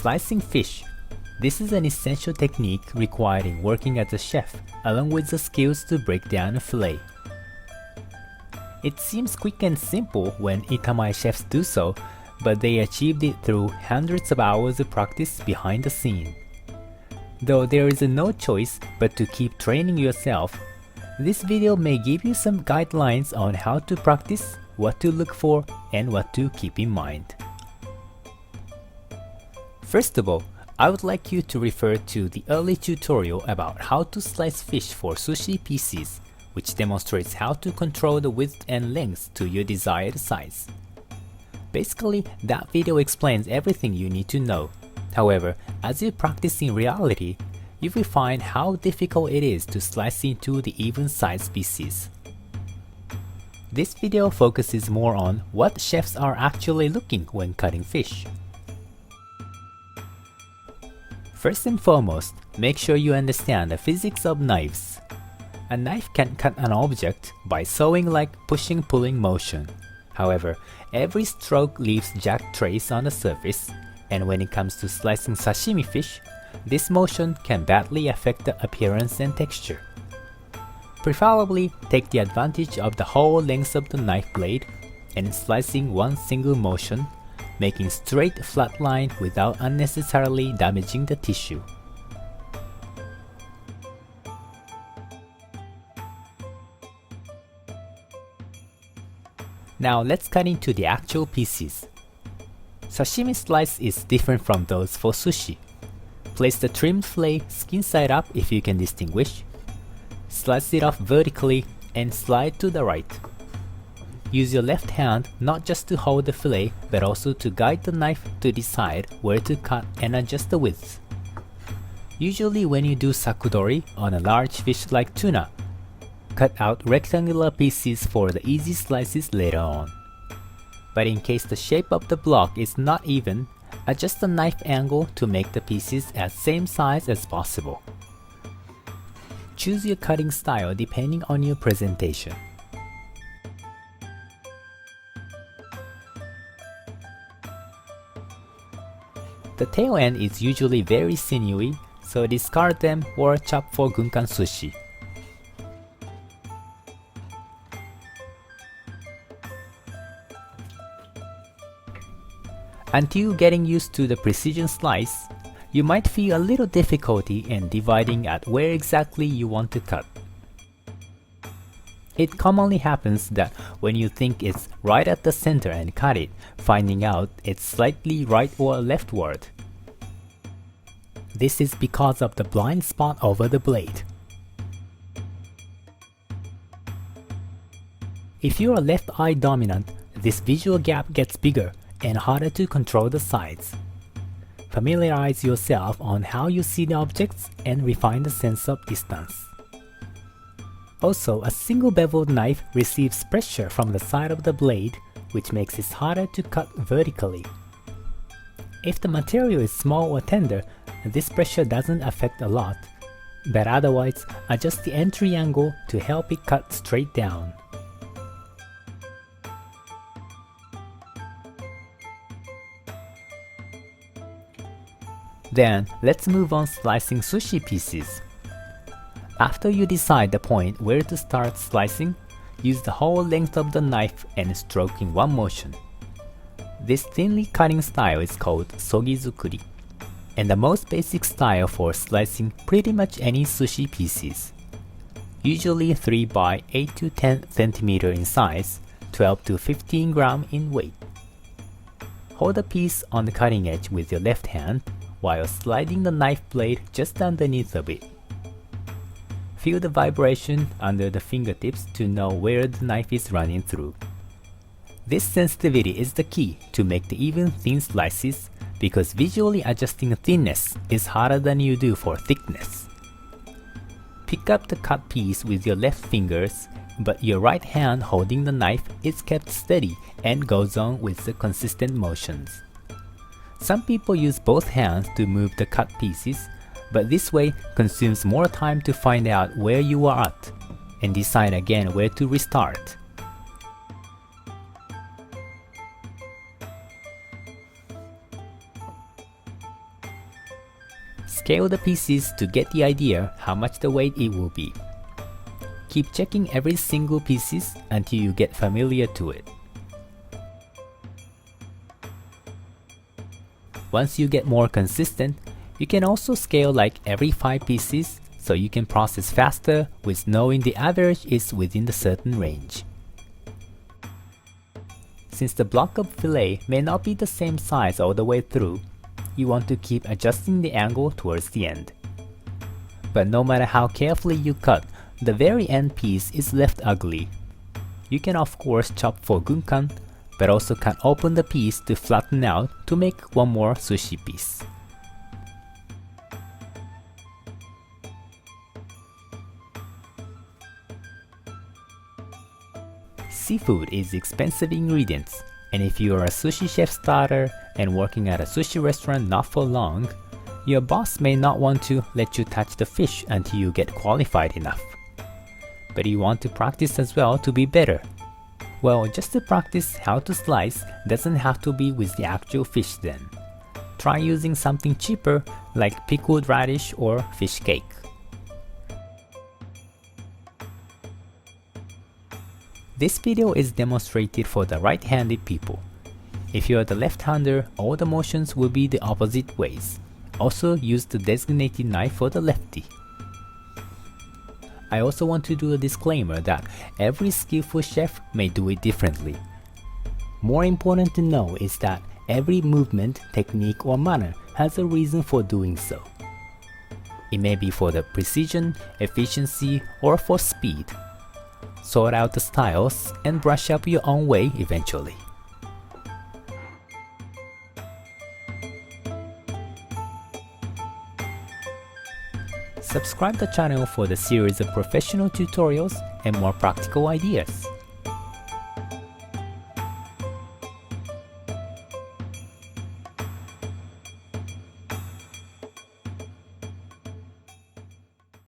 Slicing fish. This is an essential technique required in working as a chef, along with the skills to break down a fillet. It seems quick and simple when Itamai chefs do so, but they achieved it through hundreds of hours of practice behind the scene. Though there is no choice but to keep training yourself, this video may give you some guidelines on how to practice, what to look for, and what to keep in mind. First of all, I would like you to refer to the early tutorial about how to slice fish for sushi pieces, which demonstrates how to control the width and length to your desired size. Basically, that video explains everything you need to know. However, as you practice in reality, you will find how difficult it is to slice into the even-sized pieces. This video focuses more on what chefs are actually looking when cutting fish. First and foremost, make sure you understand the physics of knives. A knife can cut an object by sewing like pushing-pulling motion. However, every stroke leaves jagged trace on the surface, and when it comes to slicing sashimi fish, this motion can badly affect the appearance and texture. Preferably, take the advantage of the whole length of the knife blade and slicing one single motion, making straight flat line without unnecessarily damaging the tissue. Now let's cut into the actual pieces. Sashimi slice is different from those for sushi. Place the trimmed fillet skin side up if you can distinguish. Slice it off vertically and slide to the right. Use your left hand not just to hold the fillet but also to guide the knife to decide where to cut and adjust the width. Usually when you do sakudori on a large fish like tuna, cut out rectangular pieces for the easy slices later on. But in case the shape of the block is not even, adjust the knife angle to make the pieces as same size as possible. Choose your cutting style depending on your presentation. The tail end is usually very sinewy, so discard them or chop for gunkan sushi. Until getting used to the precision slice, you might feel a little difficulty in dividing at where exactly you want to cut. It commonly happens that when you think it's right at the center and cut it, finding out it's slightly right or leftward. This is because of the blind spot over the blade. If you are left eye dominant, this visual gap gets bigger and harder to control the sides. Familiarize yourself on how you see the objects and refine the sense of distance. Also, a single beveled knife receives pressure from the side of the blade, which makes it harder to cut vertically. If the material is small or tender, this pressure doesn't affect a lot, but otherwise adjust the entry angle to help it cut straight down. Then, let's move on slicing sushi pieces. After you decide the point where to start slicing, use the whole length of the knife and stroke in one motion. This thinly cutting style is called sogizukuri, and the most basic style for slicing pretty much any sushi pieces. Usually 3 by 8 to 10 cm in size, 12 to 15 gram in weight. Hold the piece on the cutting edge with your left hand, while sliding the knife blade just underneath of it. Feel the vibration under the fingertips to know where the knife is running through. This sensitivity is the key to make the even thin slices, because visually adjusting thinness is harder than you do for thickness. Pick up the cut piece with your left fingers, but your right hand holding the knife is kept steady and goes on with the consistent motions. Some people use both hands to move the cut pieces, but this way consumes more time to find out where you are at, and decide again where to restart. Scale the pieces to get the idea how much the weight it will be. Keep checking every single pieces until you get familiar to it. Once you get more consistent, you can also scale like every 5 pieces so you can process faster with knowing the average is within a certain range. Since the block of fillet may not be the same size all the way through, you want to keep adjusting the angle towards the end. But no matter how carefully you cut, the very end piece is left ugly. You can of course chop for gunkan, but also cut open the piece to flatten out to make one more sushi piece. Seafood is expensive ingredients, and if you are a sushi chef starter and working at a sushi restaurant not for long, your boss may not want to let you touch the fish until you get qualified enough. But you want to practice as well to be better. Well, just to practice how to slice doesn't have to be with the actual fish then. Try using something cheaper like pickled radish or fish cake. This video is demonstrated for the right-handed people. If you are the left-hander, all the motions will be the opposite ways. Also use the designated knife for the lefty. I also want to do a disclaimer that every skillful chef may do it differently. More important to know is that every movement, technique or manner has a reason for doing so. It may be for the precision, efficiency or for speed. Sort out the styles and brush up your own way eventually. Subscribe the channel for the series of professional tutorials and more practical ideas.